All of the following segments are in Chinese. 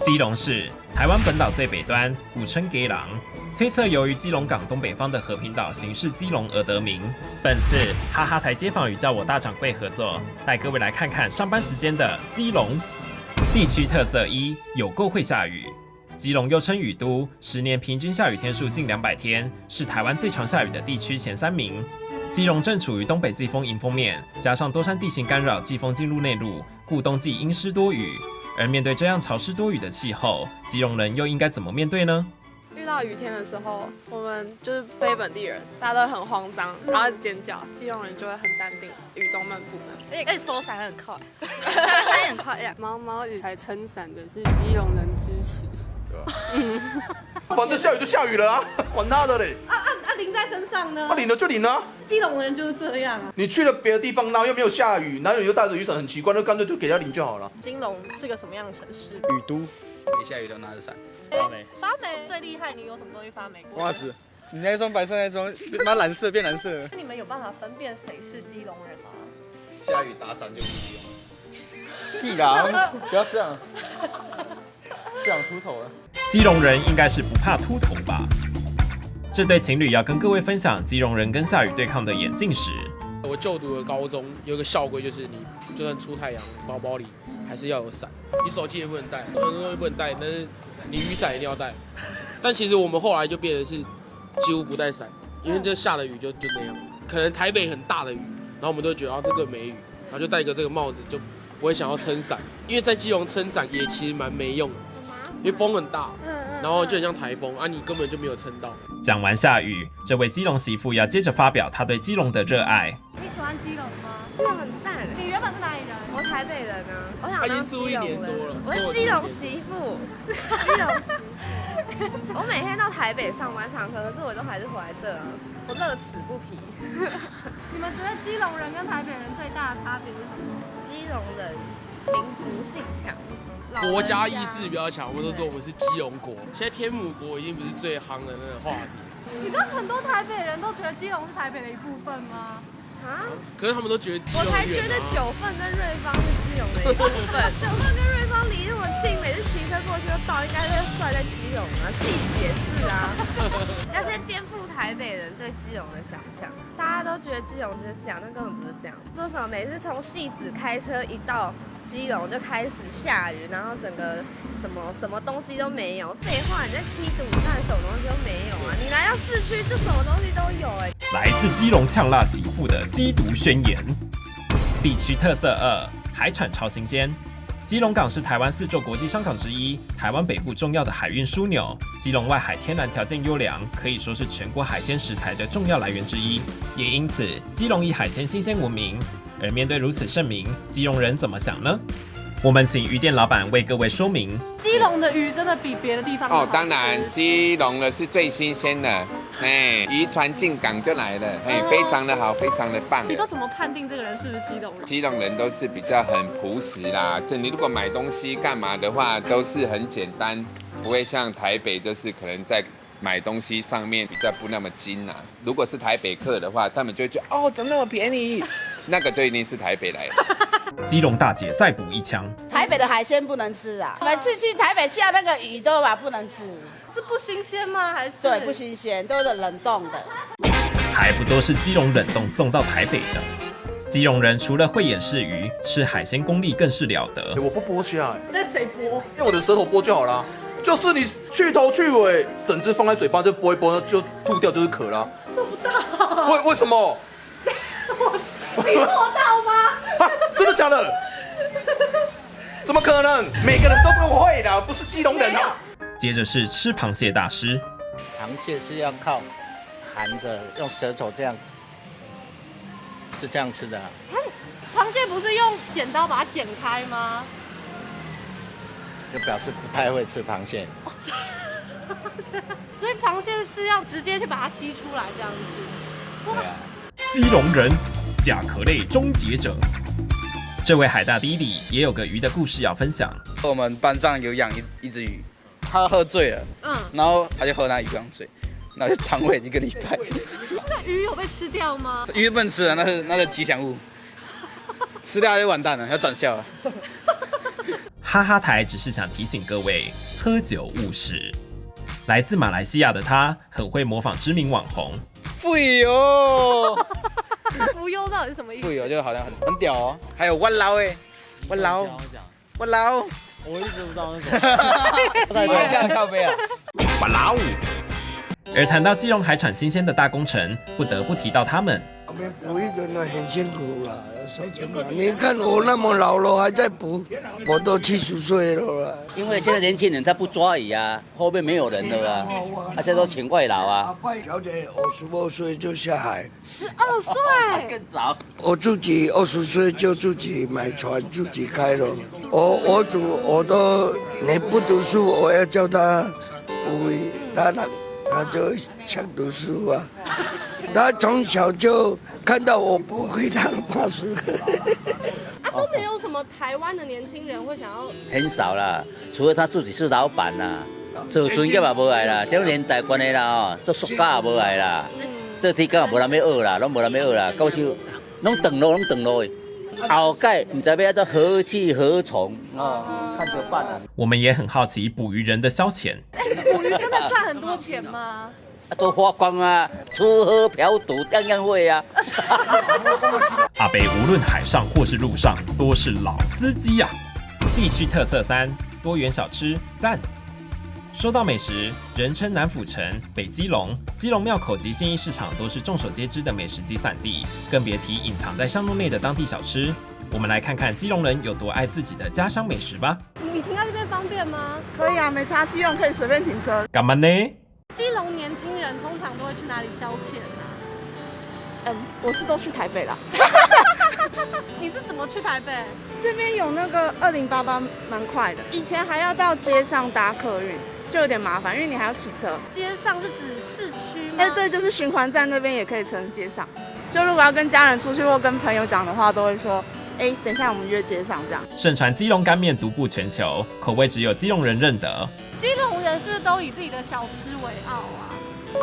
基隆市台湾本岛最北端，古称基隆。推测由于基隆港东北方的和平岛形似基隆而得名。本次哈哈台街访与叫我大掌柜合作，带各位来看看上班时间的基隆。地区特色一：有够会下雨。基隆又称雨都，10年平均下雨天数近200天，是台湾最常下雨的地区前3名。基隆正处于东北季风迎风面，加上多山地形干扰季风进入内陆，故冬季阴湿多雨。而面对这样潮湿多雨的气候，基隆人又应该怎么面对呢？遇到雨天的时候，我们就是非本地人，大家都很慌张，然后尖叫。基隆人就会很淡定，雨中漫步这样。而且收伞很快，伞很快呀。毛毛雨还撑伞的是基隆人支持。反正下雨就下雨了啊，管他的嘞。淋在身上呢？淋了就淋啊。基隆人就是这样啊。你去了别的地方，然后又没有下雨，然后你又带着雨伞，很奇怪，那干脆就给他淋就好了。金龙是个什么样的城市？雨都，没下雨都拿着伞。发霉最厉害，你有什么东西发霉过？袜子。你那双白色那双，把蓝色变蓝色了。那你们有办法分辨谁是基隆人吗？下雨打伞就是基隆人。屁啦，不要这样，不想秃头了。基隆人应该是不怕秃头吧？这对情侣要跟各位分享基隆人跟下雨对抗的眼镜史。我就读的高中有一个校规，就是你就算出太阳，包包里还是要有伞。你手机也不能带，很多东西不能带，但是你雨伞一定要带。但其实我们后来就变成是几乎不带伞，因为这下的雨就那样。可能台北很大的雨，然后我们都觉得这个没雨，然后就戴一个这个帽子，就不会想要撑伞。因为在基隆撑伞也其实蛮没用的，因为风很大，然后就很像台风啊，你根本就没有撑到。讲完下雨，这位基隆媳妇要接着发表她对基隆的热爱。你喜欢基隆吗？基隆很赞。你原本是哪里人？我台北人啊，我想他已经当基隆住1年多人。了。我是基隆媳妇，基隆媳妇。我每天到台北上班上课，可是我都还是回来这啊，我乐此不疲。你们觉得基隆人跟台北人最大的差别是什么？基隆人民族性强。国家意识比较强，我们都说我们是基隆国。现在天母国已经不是最夯的那个话题。你知道很多台北人都觉得基隆是台北的一部分吗？啊？可是他们都觉得基隆我才觉得9份跟瑞芳是基隆的一部分。9份跟瑞芳离那么近，每次骑车过去就到，应该会算在基隆啊。戏子也是啊。要先颠覆台北人对基隆的想象，大家都觉得基隆就是这样，但根本不是这样。做什么？每次从戏子开车一到基隆就开始下雨，然后整个什么东西都没有。废话，你在7堵，你看什么东西都没有啊？你来到市区就什么东西都有哎。来自基隆呛辣媳妇的缉毒宣言。地区特色2：海产超新鲜。基隆港是台湾4座国际商港之一，台湾北部重要的海运枢纽。基隆外海天然条件优良，可以说是全国海鲜食材的重要来源之一。也因此，基隆以海鲜新鲜闻名。而面对如此盛名，基隆人怎么想呢？我们请鱼店老板为各位说明。基隆的鱼真的比别的地方好吃。当然，基隆的是最新鲜的，渔船进港就来了，非常的好，非常的棒。你都怎么判定这个人是不是基隆人？基隆人都是比较很朴实啦，就你如果买东西干嘛的话，都是很简单，不会像台北就是可能在买东西上面比较不那么精啊。如果是台北客的话，他们就会觉得怎么那么便宜，那个就一定是台北来的。基隆大姐再补一枪。台北的海鲜不能吃啊！每次去台北叫那个鱼都不能吃，是不新鲜吗？还是对不新鲜，都是冷冻的。还不都是基隆冷冻送到台北的？基隆人除了会演示鱼，吃海鲜功力更是了得。我不剥虾，那谁剥？用我的舌头剥就好啦。就是你去头去尾，整只放在嘴巴就剥一剥，就吐掉就是壳啦。做不到。为什么？你做到吗？真的假的？怎么可能？每个人都会的，不是基隆人啊。接着是吃螃蟹大师。螃蟹是要靠含的，用舌头这样，是这样吃的啊。螃蟹不是用剪刀把它剪开吗？就表示不太会吃螃蟹。所以螃蟹是要直接去把它吸出来这样子。对啊。基隆人，甲壳类终结者。这位海大弟弟也有个鱼的故事要分享。我们班上有养一只鱼，他喝醉了，然后他就喝那鱼缸水，然后就肠胃1个礼拜。那鱼有被吃掉吗？鱼不能吃了，那是吉祥物，吃掉就完蛋了，要转校了。哈哈台只是想提醒各位，喝酒误事。来自马来西亚的他，很会模仿知名网红。富有，浮游到底是什么意思？富有就好像很屌哦。还有万捞哎，万捞，万捞，我一直不知道是什么。太像靠背啊！哇啦呜！而谈到基隆海产新鲜的大工程，不得不提到他们。我们捕鱼人呢很辛苦啦，说真的，你看我那么老了还在捕，我都70岁了啦。因为现在年轻人他不抓鱼啊，后面没有人了啊，现在都请外劳啊。小姐52岁就下海，12岁更早。我自己20岁就自己买船自己开了。我都你不读书，我要叫他捕鱼，他就想读书啊。他从小就看到我不会，他怕输。都没有什么台湾的年轻人会想要。很少啦，除了他自己是老板啦，做船业也无来啦，这种年代关系啦哦，做塑胶也无来啦，这天干也无人要学啦，拢无人要学啦，到时拢断路的。后盖唔知要何去何从哦，看着办啊。我们也很好奇捕鱼人的消遣。捕鱼真的赚很多钱吗？都花光啊，吃喝嫖赌样样会啊。阿北无论海上或是路上，都是老司机啊。地区特色3，多元小吃赞。说到美食，人称南府城、北基隆、基隆庙口及信义市场都是众所皆知的美食集散地，更别提隐藏在巷弄内的当地小吃。我们来看看基隆人有多爱自己的家乡美食吧。你停在这边方便吗？可以啊，没差，基隆可以随便停车。干嘛呢？基隆年轻人通常都会去哪里消遣啊？我是都去台北啦。你是怎么去台北？这边有那个2088，蛮快的。以前还要到街上搭客运，就有点麻烦，因为你还要骑车。街上是指市区吗？对，就是循环站那边也可以称街上。就如果要跟家人出去或跟朋友讲的话，都会说，等一下我们约街上这样。盛传基隆干面独步全球，口味只有基隆人认得。基隆人是不是都以自己的小吃为傲啊？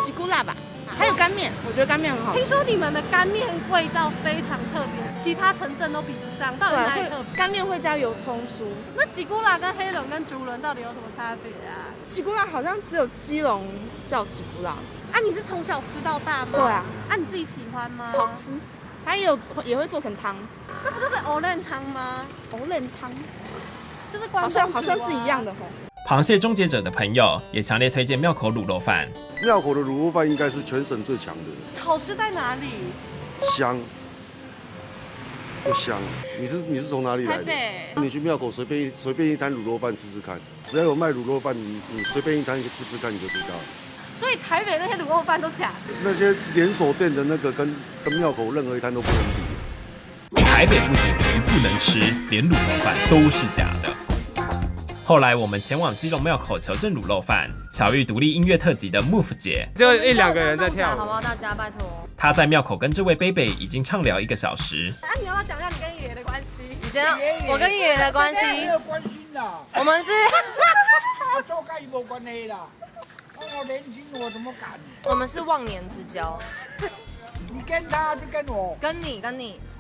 吉古拉吧，还有干面，我觉得干面很好吃。听说你们的干面味道非常特别，其他城镇都比不上，到底哪里特别？干面会加油葱酥。那吉古拉跟黑轮跟竹轮到底有什么差别啊？吉古拉好像只有基隆叫吉古拉。啊，你是从小吃到大吗？对啊。啊，你自己喜欢吗？好吃。它也会做成汤。那不就是藕链汤吗？藕链汤，就是好像是一样的吼。螃蟹终结者的朋友也强烈推荐庙口卤肉饭。庙口的卤肉饭应该是全省最强的。好吃在哪里？香，不香。你是从哪里来的？台北。你去庙口随便一摊卤肉饭吃吃看，只要有卖卤肉饭，你随便一摊吃吃看你就知道了。所以台北那些卤肉饭都假的？那些连锁店的那个跟庙口任何一摊都不能比。台北不仅鱼不能吃，连卤肉饭都是假的。后来我们前往基隆庙口求证卤肉饭，巧遇独立音乐特辑的 Move 姐，只有1-2个人在跳舞，好不好？大家拜托。她在庙口跟这位贝贝已经畅聊1个小时。你要不要讲一下你跟爷爷的关系？你知道我跟爷爷的关系？没有关系啦，我们是我做跟伊无关系啦。我年轻，我怎么敢？我们是忘年之交。你跟他就跟我，跟你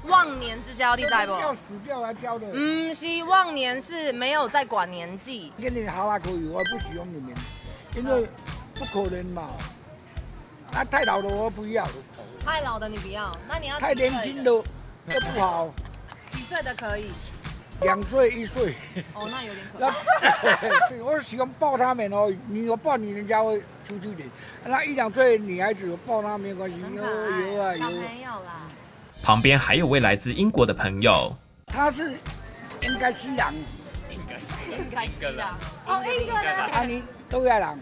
忘年之交，你知不？要死掉来交的。是忘年是没有在管年纪。跟你好啦可以，我不喜欢你们，因为不可能嘛。啊，太老的我不要。太老的你不要，那你要太年轻的又不好。几岁的可以？2岁1岁。哦，那有点可怕。我喜欢抱他们哦，你有抱你，人家会出去点。那1-2岁女孩子抱她没关系，有啊。小朋友啦。旁边还有位来自英国的朋友，他是应该西人，应该西人。哦，英国人。啊，你都要人。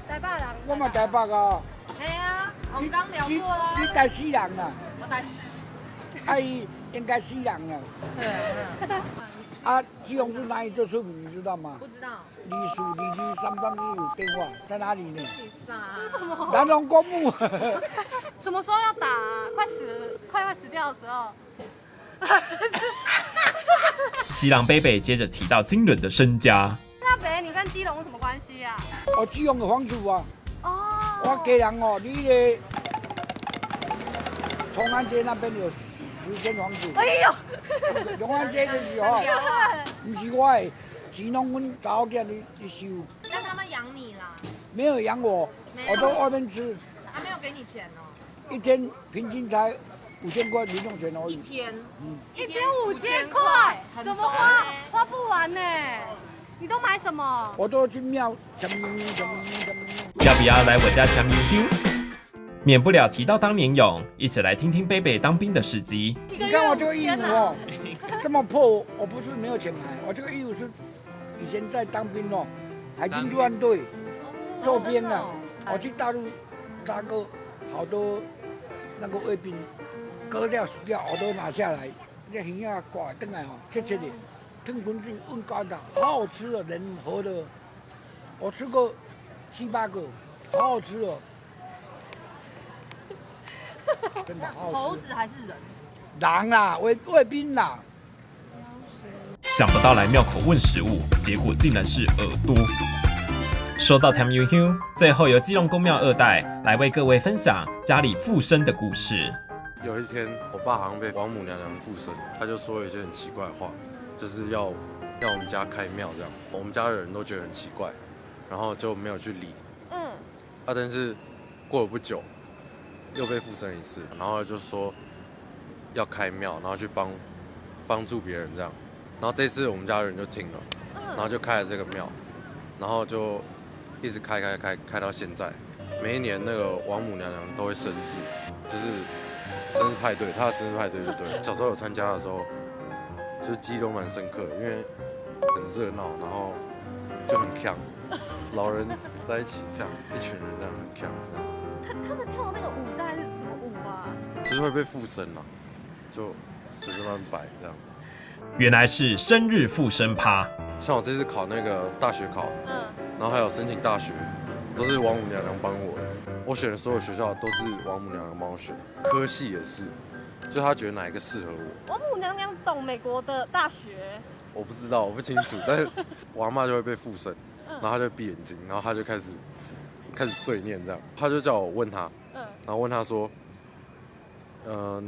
台北人。我嘛台北啊。哎呀，我们刚聊过了。你台西人啊？我台。阿姨应该西人啊。啊，基隆是哪里最出名？你知道吗？不知道。梨树离334有电话，在哪里呢？什么？南龙公墓。什么时候要打啊？快死掉的时候。西郎贝贝接着提到惊人的身家。那北，你跟基隆有什么关系啊？我基隆的房主啊。哦。我家人哦，你的崇安街那边有10间房子。哎呦，永安街就是吼，不是我的，钱拢阮查某囝你收。那他们养你啦？没有养我，我都外面吃。他没有给你钱哦。一天平均才5000块零用钱而已。一天5000块，怎么花不完呢？你都买什么？我都去庙，要不要来我家调明 Q？ 免不了提到当年勇，一起来听听贝贝当兵的事迹。你看我这个衣服哦，这么破，我不是没有钱买，我这个衣服是以前在当兵哦，海军陆战队做兵的，我去大陆扎过好多那个卫兵，割掉死掉，我都拿下来，那鱼啊挂回来哦，切切的，吞滚水焖干的，好好吃的，人活的，我吃过7、8个，好好吃哦。真的好好吃。猴子还是人？狼啦，卫兵啦。想不到来庙口问食物，结果竟然是耳朵。说到 Tam Yu Hu， 最后由基隆宫庙2代来为各位分享家里附身的故事。有一天，我爸好像被王母娘娘附身，他就说了一些很奇怪的话，就是要我们家开庙这样。我们家的人都觉得很奇怪，然后就没有去理。但是过了不久，又被附身一次，然后就说要开庙，然后去帮助别人这样。然后这次我们家人就听了，然后就开了这个庙，然后就一直开到现在。每一年那个王母娘娘都会生日，就是生日派对，她的生日派对就对了。小时候有参加的时候，就记忆都蛮深刻的，因为很热闹，然后就很强，老人在一起这样，一群人这样很强这样。他们跳的那个舞大概是什么舞啊？就是会被附身啦，就随便乱摆这样。原来是生日附身趴。像我这次考那个大学考，然后还有申请大学，都是王母娘娘帮我的。我选的所有学校都是王母娘娘帮我选，科系也是，就她觉得哪一个适合我。王母娘娘懂美国的大学？我不知道，我不清楚，但是我阿嬷就会被附身，然后她就闭眼睛，然后她就开始碎念这样，她就叫我问她，然后问她说，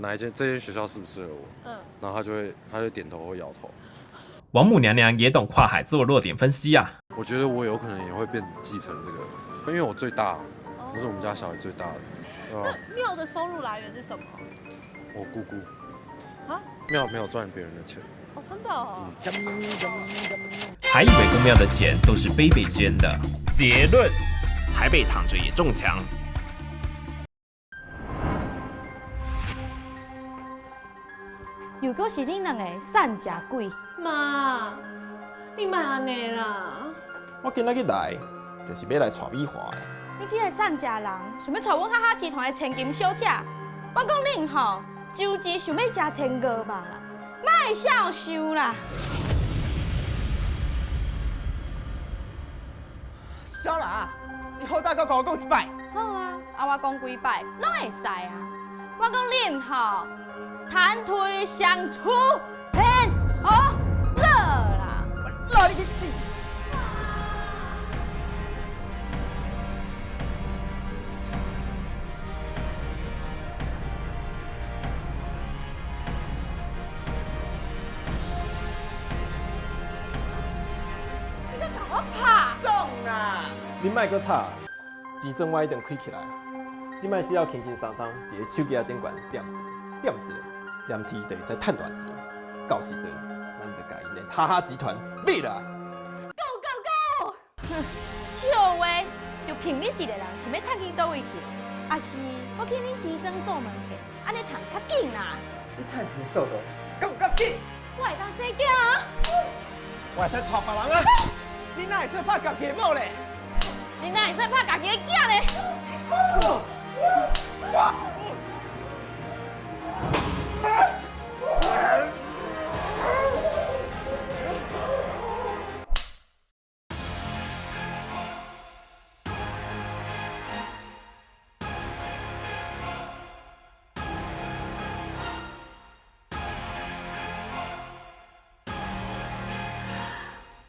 哪一间这间学校适不适合我？然后她就点头或摇头。王母娘娘也懂跨海做弱点分析啊。我觉得我有可能也会变继承这个，因为我最大，我是我们家小孩最大的，对吧？庙的收入来源是什么？我姑姑。啊？庙没有赚别人的钱。哦，真的哦。还以为公庙的钱都是贝贝捐的。结论：台北躺着也中枪。又果是恁两个散食鬼，妈，你莫安尼啦！我今仔日来，就是要来带米花的。你这个散食人，想要带阮哈哈集团的千金小姐，我讲恁吼，周日想要食天鹅肉啦，莫笑想啦！小兰，你好大个跟我讲一摆。好啊，我讲几摆拢会使啊。我讲恁吼。谈推相出天哦热啦，热你去死！你个搞我怕！送啦！你莫搁吵，钱庄我一定开起来。即摆只要轻轻松松伫个手机顶悬点一下。念天就会使赚大钱，到时阵咱就甲因的哈哈集团灭啦！ Go！ 哼，笑话，就凭你一个人想要趁去倒位去？还是我去恁集庄做门客，安尼趁较紧啦？你趁钱速度够紧？我会当生囝，我会使带别人啊！你哪会使拍家己的某咧？你哪会使拍家己的囝咧？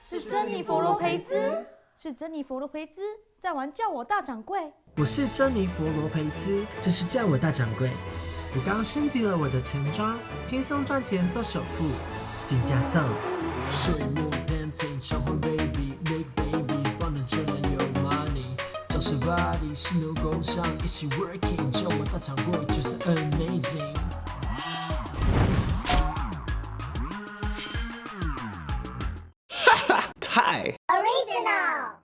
是珍妮佛罗培兹，是珍妮佛罗培兹在玩叫我大掌柜。我是珍妮佛罗培兹，这是叫我大掌柜。我刚升级了我的钱庄，轻松赚钱做首付，金加送。水墨 painting 小黄 baby make baby 帮人就能有 money， 找是 body 心流工商一起 working， 叫我大掌柜就是 amazing。太 original。